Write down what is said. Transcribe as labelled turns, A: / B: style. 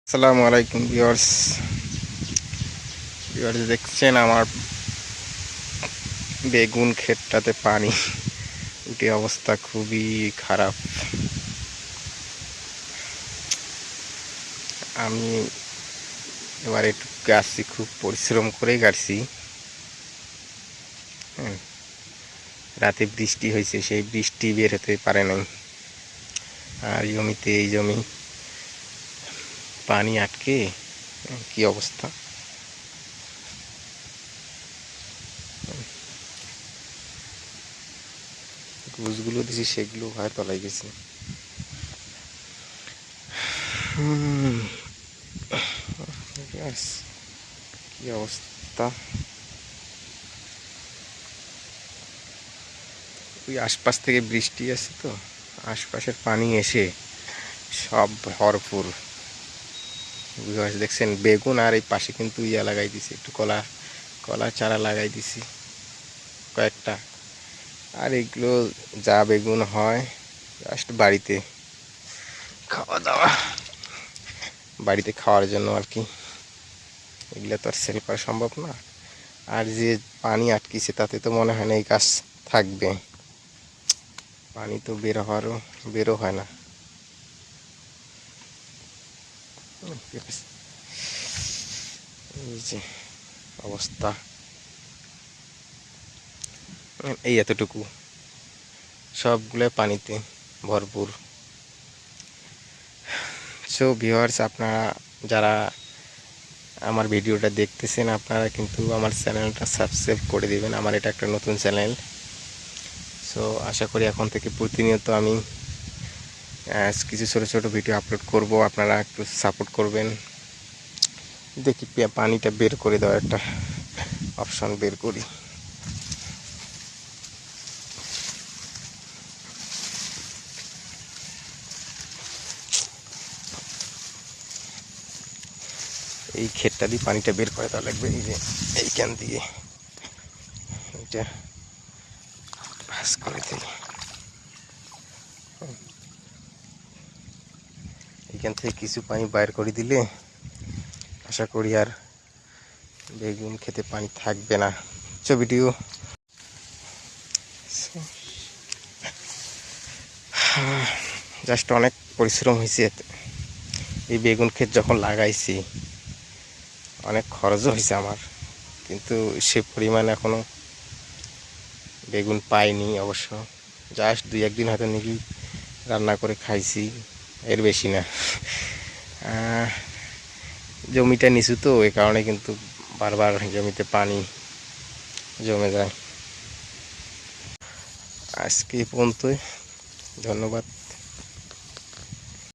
A: আসসালামু আলাইকুম ভিউয়ার্স। দেখছেন আমার বেগুন ক্ষেতটাতে পানি উঠে অবস্থা খুবই খারাপ। আমি এবার একটু গাছছি, খুব পরিশ্রম করে গাছছি। রাতে বৃষ্টি হয়েছে, সেই বৃষ্টি বের হতে পারে নাই। আর এই জমি পানি আটকে কি অবস্থা। গুছগুলো দিছি, সেগুলো ভাই তলায় গেছে। কি অবস্থা। ওই আশপাশ থেকে বৃষ্টি আসছে তো, আশপাশের পানি এসে সব ভরপুর। দেখছেন বেগুন, আর এই পাশে কিন্তু লাগাই দিছি, একটু কলা কলা চারা লাগাই দিছি কয়েকটা। আর এগুলো যা বেগুন হয় জাস্ট বাড়িতে খাওয়ার জন্য আর কি। এগুলো তো আর সেল করা সম্ভব না। আর যে পানি আটকিছে তাতে তো মনে হয় না এই গাছ থাকবে। পানি তো বেরো হয় না। এই যে অবস্থা, এই এতটুকু সবগুলো পানিতে ভরপুর। সো ভিউয়ার্স, আপনারা যারা আমার ভিডিওটা দেখতেছেন, আপনারা কিন্তু আমার চ্যানেলটা সাবস্ক্রাইব করে দিবেন। আমার এটা একটা নতুন চ্যানেল। সো আশা করি এখন থেকে প্রতিনিয়ত আমি কিছু ছোটো ছোটো ভিডিও আপলোড করব। আপনারা একটু সাপোর্ট করবেন। দেখি পানিটা বের করে দেওয়ার একটা অপশন বের করি। এই ক্ষেতটা দিয়ে পানিটা বের করে দেওয়া লাগবে। এই যে এইখান দিয়ে এটা ভাস করে দিই। এইখান থেকে কিছু পানি বাইর করে দিলে আশা করি আর বেগুন খেতে পানি থাকবে না। ভিডিও জাস্ট অনেক পরিশ্রম হয়েছে। এই বেগুন ক্ষেত যখন লাগাইছি অনেক খরচও হয়েছে আমার, কিন্তু সে পরিমাণ এখনো বেগুন পাইনি অবশ্য। জাস্ট 2-1 দিন হয়তো নাকি রান্না করে খাইছি, এর বেশি না। জমিটা নিচু তো, এই কারণে কিন্তু বারবার জমিতে পানি জমে যায়। আজকে এই পর্যন্তই, ধন্যবাদ।